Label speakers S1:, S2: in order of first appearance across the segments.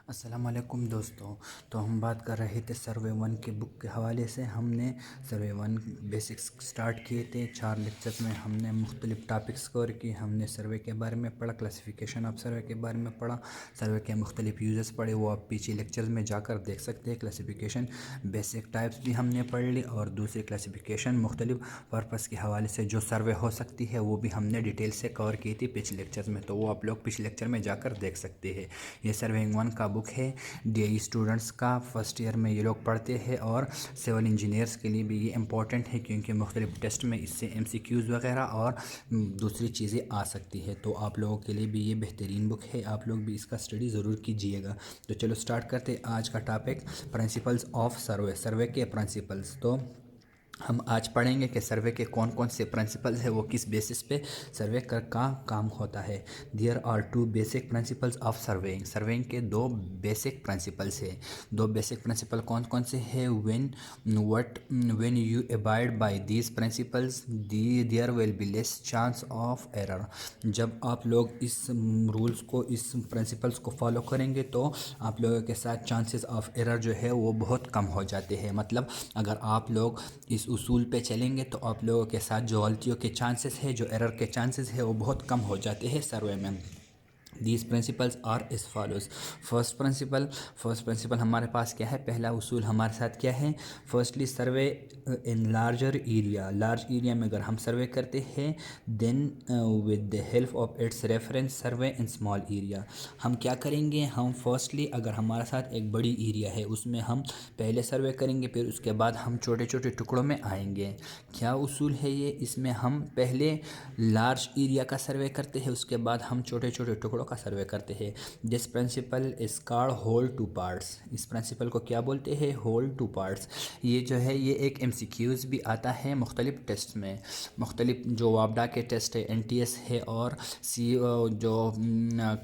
S1: अस्सलाम वालेकुम दोस्तों। तो हम बात कर रहे थे सर्वे वन की बुक के हवाले से। हमने सर्वे वन बेसिक्स स्टार्ट किए थे। 4 लेक्चर्स में हमने मुख्तलिफ टॉपिक्स कवर किए। हमने सर्वे के बारे में पढ़ा, क्लासिफिकेशन ऑफ सर्वे के बारे में पढ़ा, सर्वे के मुख्तलिफ यूजेस पढ़े। वो आप पीछे लेक्चर्स में जाकर देख सकते हैं। क्लासिफिकेशन बेसिक टाइप्स भी हमने पढ़ ली और दूसरी क्लासिफिकेशन मुख्तलिफ पर्पज़ के हवाले से जो सर्वे हो सकती है वो भी हमने डिटेल से कवर की थी पिछले लेक्चर्स में। तो वो आप लोग पिछले लेक्चर में जाकर देख सकते हैं। ये सर्वेइंग वन का बुक है, डीआई स्टूडेंट्स का फर्स्ट ईयर में ये लोग पढ़ते हैं और सिविल इंजीनियर्स के लिए भी ये इम्पॉर्टेंट है क्योंकि मुख्तलिफ टेस्ट में इससे एमसीक्यूज़ वगैरह और दूसरी चीज़ें आ सकती है। तो आप लोगों के लिए भी ये बेहतरीन बुक है, आप लोग भी इसका स्टडी ज़रूर कीजिएगा। तो चलो स्टार्ट करते हैं आज का टॉपिक, प्रिंसिपल्स ऑफ सर्वे, सर्वे के प्रिंसिपल्स। तो हम आज पढ़ेंगे कि सर्वे के कौन कौन से प्रिंसिपल्स है, वो किस बेसिस पे सर्वे का काम होता है। There are 2 basic principles of surveying. Surveying के 2 बेसिक प्रिंसिपल्स है। 2 बेसिक प्रिंसिपल कौन कौन से हैं? When you abide by these principles there will be less chance of error. जब आप लोग इस रूल्स को, इस प्रिंसिपल्स को फॉलो करेंगे तो आप लोगों के साथ चांसेस ऑफ एरर जो है वो बहुत कम हो जाते हैं। मतलब अगर आप लोग इस उसूल पे चलेंगे तो आप लोगों के साथ जो गलतियों के चांसेस है, जो एरर के चांसेस है वो बहुत कम हो जाते हैं सर्वे में। दीज प्रिंसिपल्स आर इस फॉलोज। फर्स्ट प्रिंसिपल हमारे पास क्या है? पहला उसूल हमारे साथ क्या है? Firstly survey in larger area. Large area में अगर हम सर्वे करते हैं then with the help of its reference survey in small area. हम क्या करेंगे? हम फर्स्टली अगर हमारे साथ एक बड़ी एरिया है उसमें हम पहले सर्वे करेंगे, फिर उसके बाद हम छोटे छोटे टुकड़ों में आएंगे। क्या उसूल है ये? इसमें हम पहले लार्ज एरिया का सर्वे करते हैं, उसके बाद हम छोटे छोटे टुकड़ों का सर्वे करते हैं। This principle is called whole to parts. इस प्रिंसिपल को क्या बोलते हैं? Whole to parts. ये जो है ये एक एमसीक्यूज़ भी आता है मुख्तलिफ टेस्ट में। मुख्तलिफ जो वापडा के टेस्ट है, एनटीएस है और सी जो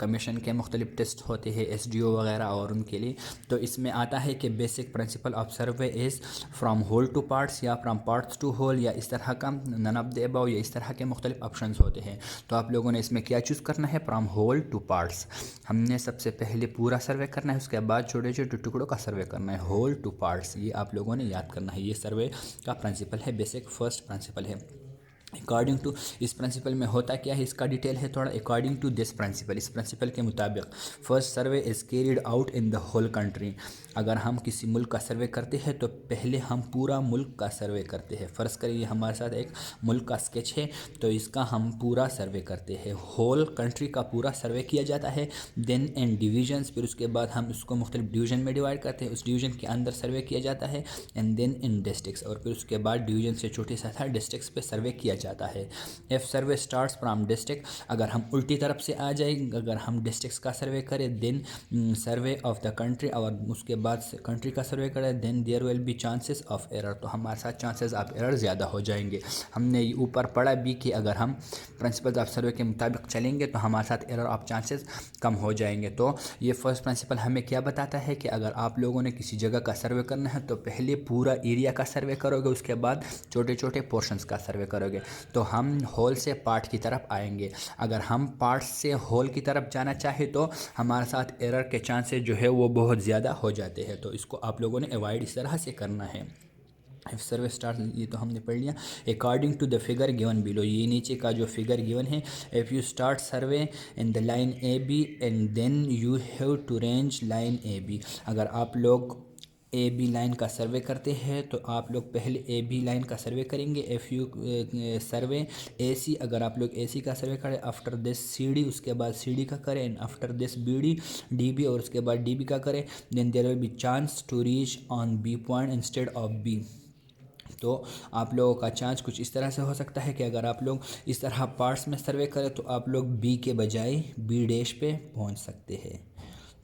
S1: कमीशन के मुख्तलिफ टेस्ट होते हैं एसडीओ वगैरह और उनके लिए, तो इसमें आता है कि basic principle of survey is from whole to parts या फ्राम पार्ट्स टू होल या इस तरह का नन ऑफ द अबव या इस तरह के मुख्तलिफ ऑप्शंस होते हैं। तो आप लोगों ने इसमें क्या चूज़ करना है? From whole to parts. हमने सबसे पहले पूरा सर्वे करना है, उसके बाद छोटे छोटे टुकड़ों का सर्वे करना है। होल टू पार्ट्स ये आप लोगों ने याद करना है। ये सर्वे का प्रिंसिपल है, बेसिक फर्स्ट प्रिंसिपल है। अकॉर्डिंग टू इस प्रिंसिपल में होता क्या है, इसका डिटेल है थोड़ा। अकॉर्डिंग टू दिस प्रिंसिपल, इस प्रिंसिपल के मुताबिक first survey is carried out in the whole country. अगर हम किसी मुल्क का सर्वे करते हैं तो पहले हम पूरा मुल्क का सर्वे करते हैं। फ़र्ज़ करिए हमारे साथ एक मुल्क का स्केच है तो इसका हम पूरा सर्वे करते हैं। होल कंट्री का पूरा सर्वे किया जाता है। देन इन डिवीजन्स, फिर उसके बाद हम उसको मुख्तलिफ डिवीजन में डिवाइड करते हैं, उस डिवीजन के अंदर सर्वे किया जाता है। एंड देन इन डिस्ट्रिक्स, और फिर उसके बाद डिवीजन से छोटे से डिस्ट्रिक्स पे सर्वे किया जाता है। If survey starts from district, अगर हम उल्टी तरफ से आ जाएंगे, अगर हम डिस्ट्रिक्ट्स का सर्वे करें then survey of the country, और उसके बाद कंट्री का सर्वे करें then there will be chances of error. तो हमारे साथ चांसेस ऑफ एरर ज़्यादा हो जाएंगे। हमने ऊपर पढ़ा भी कि अगर हम प्रिंसिपल्स ऑफ सर्वे के मुताबिक चलेंगे तो हमारे साथ एरर ऑफ चांसेस कम हो जाएंगे। तो ये फर्स्ट प्रिंसिपल हमें क्या बताता है कि अगर आप लोगों ने किसी जगह का सर्वे करना है तो पहले पूरा एरिया का सर्वे करोगे, उसके बाद छोटे छोटे पोर्शंस का सर्वे करोगे। तो हम होल से पार्ट की तरफ आएंगे। अगर हम पार्ट से होल की तरफ जाना चाहे तो हमारे साथ एरर के चांसेस जो है वो बहुत ज़्यादा हो जाते हैं। तो इसको आप लोगों ने अवॉइड इस तरह से करना है। इफ सर्वे स्टार्ट, ये तो हमने पढ़ लिया। According to the figure given below, ये नीचे का जो फिगर गिवन है, if you start survey in the line A B and then you have to range line A B. अगर आप लोग ए बी लाइन का सर्वे करते हैं तो आप लोग पहले ए बी लाइन का सर्वे करेंगे। इफ़ यू सर्वे ए सी, अगर आप लोग ए सी का सर्वे करें, आफ्टर दिस सी डी, उसके बाद सी डी का करें, and after this B D D B, और उसके बाद डी बी का करें, then there will be chance to reach on B point instead of B. तो आप लोगों का चांस कुछ इस तरह से हो सकता है कि अगर आप लोग इस तरह पार्ट्स में सर्वे करें तो आप लोग बी के बजाय बी डैश पे पहुंच सकते हैं।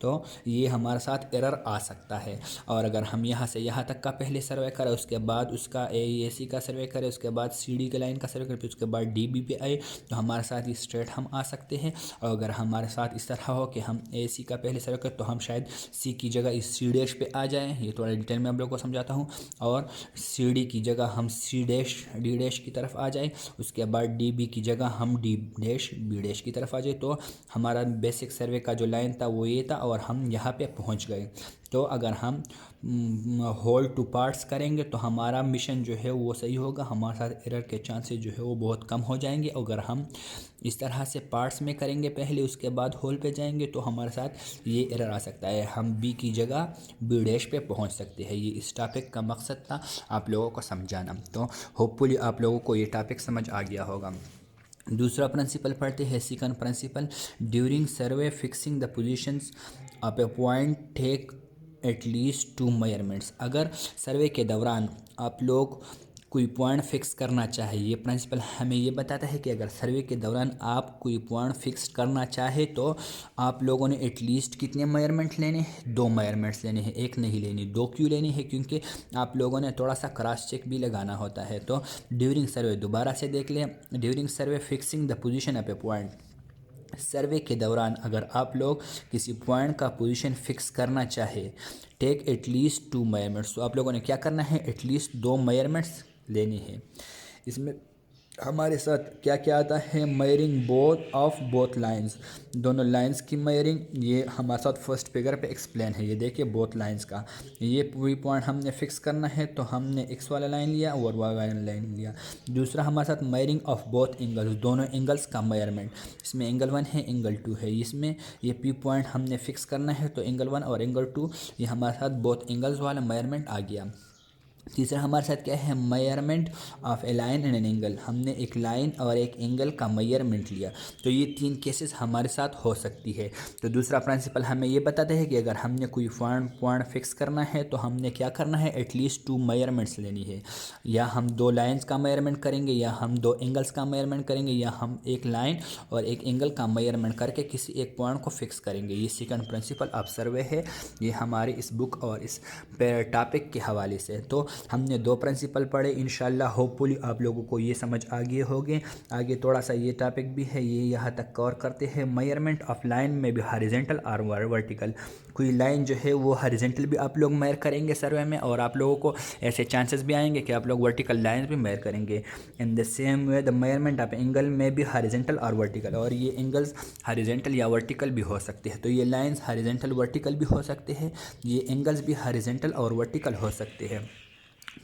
S1: तो ये हमारे साथ एरर आ सकता है। और अगर हम यहाँ से यहाँ तक का पहले सर्वे करें, उसके बाद उसका ए सी का सर्वे करें, उसके बाद सी डी के लाइन का सर्वे करें, फिर उसके बाद डी बी पे आए तो हमारे साथ ये स्ट्रेट हम आ सकते हैं। और अगर हमारे साथ इस तरह हो कि हम ए सी का पहले सर्वे करें तो हम शायद सी की जगह इस सी डैश पे आ जाएँ। ये थोड़ा डिटेल में आप लोग को समझाता हूँ। और सी डी की जगह हम सी डैश डी डैश की तरफ आ जाए, उसके बाद डी बी की जगह हम डी डैश बी डैश की तरफ आ जाए। तो हमारा बेसिक सर्वे का जो लाइन था वो ये था और हम यहाँ पे पहुँच गए। तो अगर हम होल टू पार्ट्स करेंगे तो हमारा मिशन जो है वो सही होगा, हमारे साथ एरर के चांसेस जो है वो बहुत कम हो जाएंगे। अगर हम इस तरह से पार्ट्स में करेंगे पहले, उसके बाद होल पे जाएंगे, तो हमारे साथ ये एरर आ सकता है, हम बी की जगह बी डैश पे पहुंच सकते हैं। ये इस टॉपिक का मकसद था आप लोगों को समझाना। तो होपफुली आप लोगों को ये टॉपिक समझ आ गया होगा। दूसरा प्रिंसिपल पढ़ते हैं, second principle, during survey fixing the positions of a point take at least 2 measurements. अगर सर्वे के दौरान आप लोग कोई पॉइंट फिक्स करना चाहे, ये प्रिंसिपल हमें ये बताता है कि अगर सर्वे के दौरान आप कोई पॉइंट फिक्स करना चाहे तो आप लोगों ने एटलीस्ट कितने मेजरमेंट लेने हैं, 2 मेजरमेंट्स लेने हैं, एक नहीं लेनी। 2 क्यों लेनी है, क्योंकि आप लोगों ने थोड़ा सा क्रॉस चेक भी लगाना होता है। तो ड्यूरिंग सर्वे दोबारा से देख लें, during survey fixing the position of a point, survey के दौरान अगर आप लोग किसी पॉइंट का पोजीशन फिक्स करना चाहे, टेक एटलीस्ट 2 मेजरमेंट्स, तो आप लोगों ने क्या करना है, एटलीस्ट 2 मेजरमेंट्स लेने हैं। इसमें हमारे साथ क्या क्या आता है, मेयरिंग बोथ लाइंस, दोनों लाइंस की मेयरिंग, ये हमारे साथ फर्स्ट फिगर पे एक्सप्लेन है। ये देखिए बोथ लाइंस का, ये पूरी पॉइंट हमने फिक्स करना है तो हमने एक्स वाला लाइन लिया और वाई वाला लाइन लिया। दूसरा हमारे साथ मेयरिंग ऑफ बोथ एंगल्स, दोनों एंगल्स का मेयरमेंट, इसमें एंगल 1 है एंगल 2 है, इसमें ये पी पॉइंट हमने फिक्स करना है तो एंगल 1 और एंगल 2 ये हमारे साथ बोथ एंगल्स वाला मेयरमेंट आ गया। तीसरा हमारे साथ क्या है, measurement of A line and an angle, हमने एक लाइन और एक एंगल का मेजरमेंट लिया। तो ये 3 केसेस हमारे साथ हो सकती है। तो दूसरा प्रिंसिपल हमें ये बताता है कि अगर हमने कोई पॉइंट फिक्स करना है तो हमने क्या करना है, एटलीस्ट 2 मेजरमेंट्स लेनी है। या हम 2 लाइन्स का मेजरमेंट करेंगे, या हम 2 एंगल्स का मेजरमेंट करेंगे, या हम एक लाइन और एक एंगल का मेजरमेंट करके किसी एक पॉइंट को फिक्स करेंगे। ये सेकंड प्रिंसिपल ऑफ सर्वे है, ये हमारी इस बुक और इस टॉपिक के हवाले से। तो हमने 2 प्रिंसिपल पढ़े, इंशाल्लाह होपफुली आप लोगों को ये समझ आ गए होंगे। आगे थोड़ा सा ये टॉपिक भी है, ये यहाँ तक कवर करते हैं। मेजरमेंट ऑफ लाइन में भी हॉरिजॉन्टल और वर्टिकल, कोई लाइन जो है वो हॉरिजॉन्टल भी आप लोग मेजर करेंगे सर्वे में, और आप लोगों को ऐसे चांसेस भी आएंगे कि आप लोग वर्टिकल लाइन भी मेजर करेंगे। In the same way the measurement of angle में भी हॉरिजॉन्टल और वर्टिकल, और ये एंगल्स हॉरिजॉन्टल या वर्टिकल भी हो सकते हैं। तो ये लाइंस हॉरिजॉन्टल वर्टिकल भी हो सकते हैं, ये एंगल्स भी हॉरिजॉन्टल और वर्टिकल हो सकते हैं।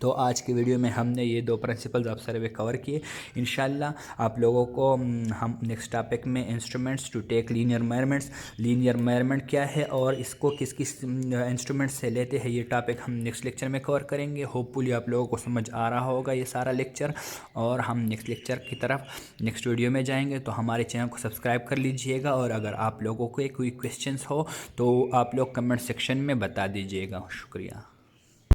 S1: तो आज की वीडियो में हमने ये 2 प्रिंसिपल्स ऑफ सर्वे कवर किए। इंशाल्लाह आप लोगों को हम नेक्स्ट टॉपिक में instruments to take linear measurements, linear measurement क्या है और इसको किस किस इंस्ट्रूमेंट से लेते हैं, ये टॉपिक हम नेक्स्ट लेक्चर में कवर करेंगे। होपफुली आप लोगों को समझ आ रहा होगा ये सारा लेक्चर, और हम नेक्स्ट लेक्चर की तरफ नेक्स्ट वीडियो में जाएंगे। तो हमारे चैनल को सब्सक्राइब कर लीजिएगा, और अगर आप लोगों को कोई क्वेश्चंस हो तो आप लोग कमेंट सेक्शन में बता दीजिएगा। शुक्रिया।